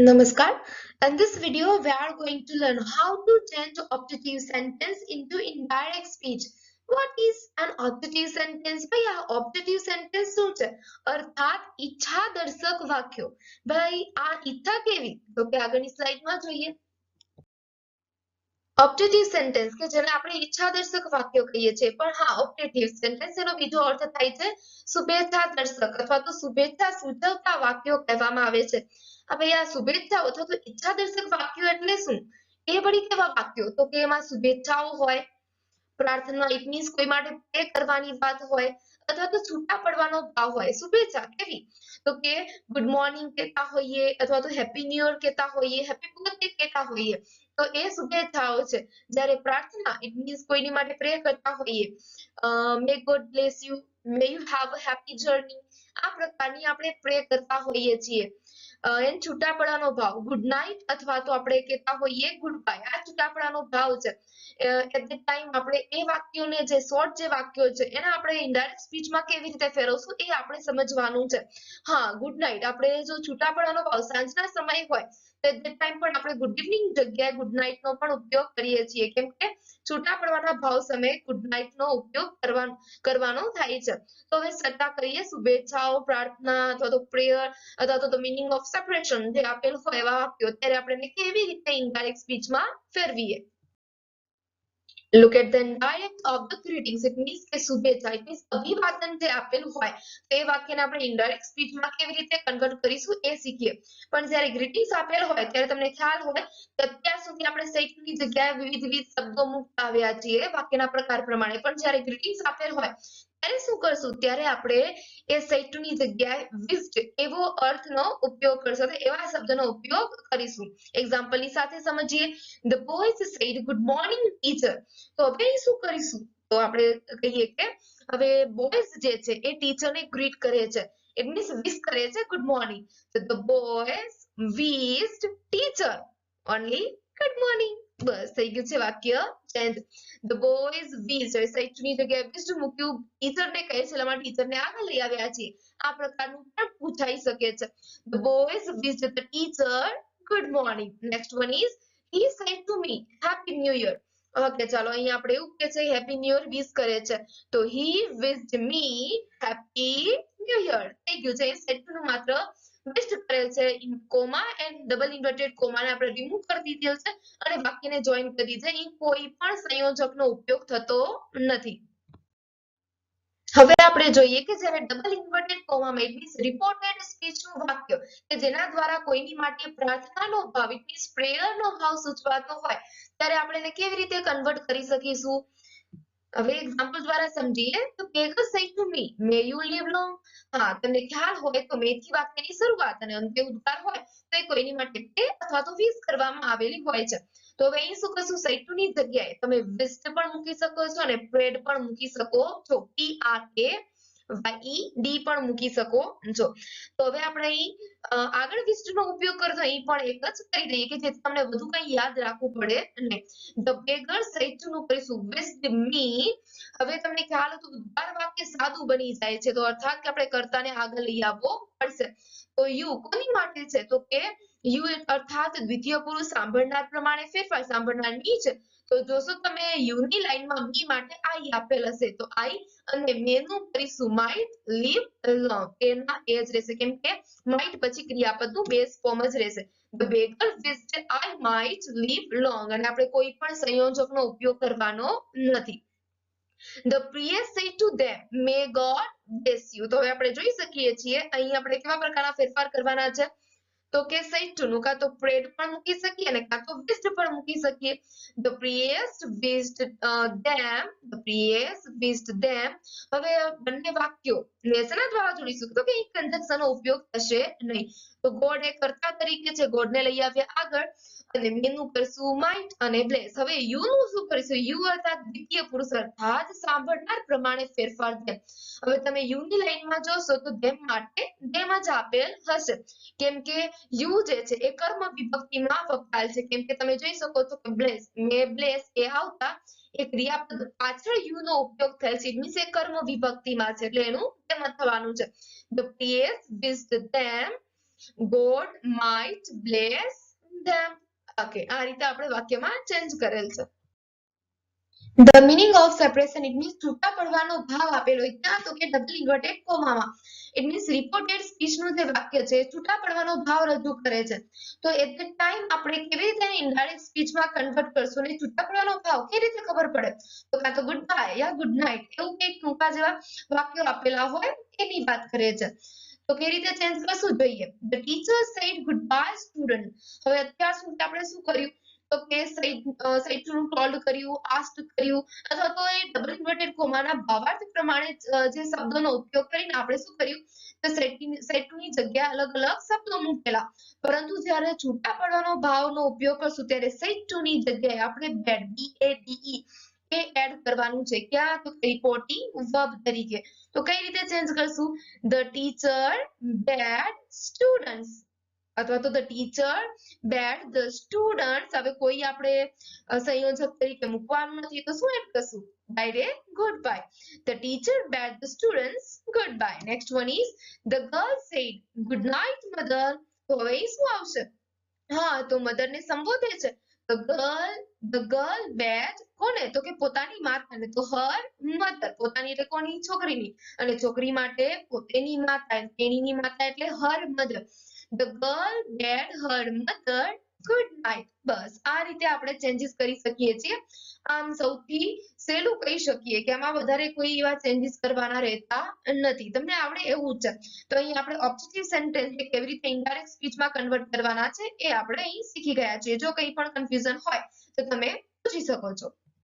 Namaskar. In this video, we are going to learn how to change optative sentence into indirect speech. What is an optative sentence? ભાઈ આ optative sentence શું છે? અર્થાત ઈચ્છા દર્શક વાક્યો. ભાઈ આ ઈચ્છા કેવી? તો કે આગળની સ્લાઇડમાં જોઈએ. ઓપ્ટેટિવ સેન્ટેન્સ કે જેને આપણે ઈચ્છાદર્શક વાક્યો કહીએ છીએ પણ હા ઓપ્ટેટિવ સેન્ટેન્સ એનો બીજો અર્થ થાય છે શુભેચ્છા દર્શક અથવા તો શુભેચ્છા સૂચવતા વાક્યો કહેવામાં આવે છે. હવે આ શુભેચ્છાઓ અથવા તો ઈચ્છાદર્શક વાક્યો એટલે શું? એ વળી કેવા વાક્યો? તો કે એમાં શુભેચ્છાઓ હોય, પ્રાર્થના ઇટ મીન્સ કોઈ માટે પ્રે કરવાની વાત હોય અથવા તો છૂટા પડવાનો ભાવ હોય. શુભેચ્છા કેવી? તો કે ગુડ મોર્નિંગ કહેતા હોઈએ અથવા તો હેપી ન્યુ યર કહેતા હોઈએ, હેપી બર્થડે કહેતા હોઈએ તો એ શુભેચ્છાઓ છે. જ્યારે પ્રાર્થના ઇટ મીન્સ કોઈની માટે પ્રે કરતા હોઈએ, મે God bless you, May you have a happy journey, આ પ્રકારની આપણે પ્રે કરતા હોઈએ છીએ. એન છૂટા પડવાનો ભાવ ગુડ નાઇટ અથવા તો આપણે કહેતા હોઈએ ગુડ બાય, આ છૂટા પડવાનો ભાવ છે. એટ ધ ટાઈમ આપણે એ વાક્યોને જે શોર્ટ જે વાક્યો છે એને આપણે ઇનડાયરેક્ટ સ્પીચમાં કેવી રીતે ફેરવશું એ આપણે સમજવાનું છે. હા ગુડ નાઇટ આપણે જો છૂટા પડવાનો ભાવ સાંજના સમય હોય એટ ધ ટાઈમ પણ આપણે ગુડ ઇવનિંગ જગ્યાએ ગુડ નાઇટ નો પણ ઉપયોગ કરીએ છીએ કેમ કે છૂટા પડવાના ભાવ સમયે ગુડ નાઇટ નો ઉપયોગ કરવાનો થાય છે. તો હવે ચર્ચા કરીએ શુભેચ્છાઓ, પ્રાર્થના અથવા તો પ્રેયર અથવા તો ધ મીનિંગ ઓફ સેપરેશન જે આપેલું હોય એવા વાક્યો ત્યારે આપણે કેવી રીતે ઇનડાયરેક્ટ સ્પીચમાં ફેરવીએ. Look at the indirect of the greetings. It means કે શુભેચ્છા it means અભિવાદન જે આપેલું હોય તો એ વાક્યને આપણે ઇનડાયરેક્ટ સ્પીચમાં કેવી રીતે કન્વર્ટ કરીશું એ શીખીએ. પણ જ્યારે ગ્રીટિંગ્સ આપેલ હોય ત્યારે તમને ખ્યાલ હોય કે અત્યાર સુધી આપણે સૈટની જગ્યાએ વિવિધ શબ્દો મૂકતા આવ્યા છીએ વાક્યના પ્રકાર પ્રમાણે પણ જ્યારે ગ્રીટિંગ્સ આપેલ હોય ત્યારે શું કરશું? ત્યારે આપણે એ સૈટની જગ્યાએ વિસ્ડ એવો અર્થનો ઉપયોગ કરશું, એવા શબ્દનો ઉપયોગ કરીશું. એક્ઝામ્પલની સાથે સમજીએ. The boys said good morning teacher. તો હવે શું કરીશું? તો આપણે કહીએ કે હવે બોયઝ જે છે એ ટીચરને ગ્રીટ કરે છે, ઇટ મીન્સ વિશ કરે છે ગુડ મોર્નિંગ. તો the boys wished teacher only good morning. બસ થઈ ગયું છે વાક્ય ચેન્જ. ધ બોયઝ વિશ્ડ સૈટની જગ્યાએ વિશ્ડ મૂક્યું, ટીચરને કહે છે એટલે ટીચરને આગળ લઈ આવ્યા છીએ. આ પ્રકારનું પણ પૂછાઈ શકે છે. The boys વિશ્ડ the teacher good morning. Next one is he said to me happy new year. Okay ચાલો અહીંયા આપણે એવું કે છે હેપી ન્યુ યર વિશ કરે છે તો he wished me happy new year. થઈ ગયું છે. એ સેડ નું માત્ર વિશ કરેલ છે in comma and double inverted comma ને આપણે રિમૂવ કરી દીધેલ છે અને વાક્યને જોઈન કરી છે. અહીં કોઈ પણ સંયોજકનો ઉપયોગ થતો નથી. હવે આપણે જોઈએ કે જ્યારે ડબલ ઇન્વર્ટેડ કોમામાં ઇટ મીન્સ રિપોર્ટેડ સ્પીચનું વાક્ય કે જેના દ્વારા કોઈની માટે પ્રાર્થનાનો ભાવ ઇટ મીન્સ પ્રેયરનો ભાવ સૂચવાતો હોય ત્યારે આપણે એને કેવી રીતે કન્વર્ટ કરી શકીશું? હવે એક્ઝામ્પલ દ્વારા સમજીએ તો beggar said to me may you live long. હા તમને ખ્યાલ હોય તો મે થી વાક્યની શરૂઆત અને અંતે ઉદ્ગાર હોય તો એ કોઈની માટે પ્રે અથવા તો વિશ કરવામાં આવેલી હોય છે. તો હવે અહીં શું કરશું? સેડ ટુ ની જગ્યાએ તમે વિશ્ડ પણ મૂકી શકો છો અને પ્રેડ પણ મૂકી શકો છો. PRAYED પણ મૂકી શકો છો. તો હવે આપણે અહીં આગળ વિશ્ડ નો ઉપયોગ કરતો અહીં પણ એક જ કરી દઈએ કે જેથી તમને વધુ કંઈ યાદ રાખવું પડે નહીં. ધ બેગર સેડ ટુ નું કરીશું વિશ્ડ મી. હવે તમને ખ્યાલ હતો ઉદ્ગાર વાક્ય સાદું બની જાય છે તો અર્થાત કે આપણે કર્તાને આગળ લઈ આવવો પડશે. તો યુ કોની માટે છે? તો કે યુ અર્થાત દ્વિતીય પુરુષ સાંભળનાર પ્રમાણે ફેરફાર સાંભળનાર મી છે તો જોશો તમે યુ ની લાઈનમાં મી માટે આઈ આપેલ હશે તો આઈ અને મેનું કરીશું માઇટ લીવ લોંગ. એના એ જ રહેશે કેમ કે માઇટ પછી ક્રિયાપદનું બેઝ ફોર્મ જ રહેશે. The beggar wished I might live long અને આપણે કોઈ પણ સંયોજકનો ઉપયોગ કરવાનો નથી. The priest said to them may God bless you. તો હવે આપણે જોઈ શકીએ છીએ અહીં આપણે કેવા પ્રકારના ફેરફાર કરવાના છે તો કે said to નું કાં તો prayed પણ મૂકી શકીએ અને કાં તો wished પણ મૂકી શકીએ. The priest wished them. The priest wished them. હવે બંને વાક્યો શેના દ્વારા જોડીશું તો કે કંજક્શનનો ઉપયોગ થશે નહીં. તો ગોડ એ કર્તા તરીકે છે, ગોડને લઈ આવ્યા આગળ અને મેનું કરશું માઇટ અને બ્લેસ. હવે યુ નું શું કરીશું? યુ અર્થાત દ્વિતીય પુરુષ અર્થાત સાંભળનાર પ્રમાણે ફેરફાર છે. હવે તમે યુ ની લાઈનમાં જોશો તો ધેમ માટે ધેમ જ આપેલ હશે કેમ કે યુ જે છે એ કર્મ વિભક્તિમાં વપરાય છે કેમ કે તમે જોઈ શકો છો કે બ્લેસ મે બ્લેસ એ આવતા એ ક્રિયાપદ પાછળ યુ નો ઉપયોગ થયેલ છે મીન્સ એ કર્મ વિભક્તિમાં છે એટલે એનું તેમ જ થવાનું છે. The priest wished them God might bless them. Okay, આ રીતે આપણે વાક્યમાં ચેન્જ કરેલ છે. The meaning of separation, it means છૂટા પડવાનો ભાવ આપેલો હોય ક્યાં તો કે ડબલ ઇન્વર્ટેડ કોમામાં. It means reported speech નું જે વાક્ય છે છૂટા પડવાનો ભાવ રજૂ કરે છે. તો at that time આપણે કેવી રીતે ઇનડાયરેક્ટ સ્પીચમાં કન્વર્ટ કરશું ને છૂટા પડવાનો ભાવ કેવી રીતે ખબર પડે? તો કાં તો ગુડ બાય યા ગુડ નાઇટ એવું કંઈક ટૂંકા જેવા વાક્યો આપેલા હોય એની વાત કરે છે. તો કેવી રીતે ચેન્જ કરશું જોઈએ. The teacher said goodbye student. હવે અત્યાર સુધી આપણે શું કર્યું તો કે said નું ટોલ્ડ કર્યું, asked કર્યું અથવા તો એ ડબલ ઇન્વર્ટેડ કોમાના ભાવાર્થ પ્રમાણે જે શબ્દોનો ઉપયોગ કરીને આપણે શું કર્યું તો said ની જગ્યાએ અલગ અલગ શબ્દો મૂકેલા. પરંતુ જ્યારે છૂટા પડવાનો ભાવનો ઉપયોગ કરશું ત્યારે said ની જગ્યાએ આપણે bad BADE એ એડ કરવાનું છે ક્યાં તો રિપોર્ટિંગ વર્બ તરીકે. તો કઈ રીતે ચેન્જ કરશું? The teacher bad students અથવા તો the teacher bad the students. હવે કોઈ આપણે સંયોજક તરીકે મૂકવાનું નથી તો શું એડ કરશું? Direct goodbye. The teacher bade the students goodbye. Next one is the girl said good night mother. તો હવે શું આવશે? હા તો મધર ને સંબોધે છે. The girl bade કોને તો કે પોતાની માતાને. તો her mother પોતાની એટલે કોની? છોકરીની. અને છોકરી માટે પોતેની માતા, તેણીની માતા એટલે her mother. The girl bade her mother good night. બસ આ રીતે આપણે ચેન્જીસ કરી શકીએ છીએ. આમ સૌથી સહેલું કહી શકીએ કે આમાં વધારે કોઈ એવા ચેન્જીસ કરવાના રહેતા નથી. તમને આવડે એવું જ છે. તો અહીં આપણે ઓબ્જેક્ટિવ સેન્ટેન્સ કેવી રીતે ઇનડાયરેક્ટ સ્પીચમાં કન્વર્ટ કરવાના છે એ આપણે અહીં શીખી ગયા છીએ. જો કંઈ પણ કન્ફ્યુઝન હોય તો તમે પૂછી શકો છો.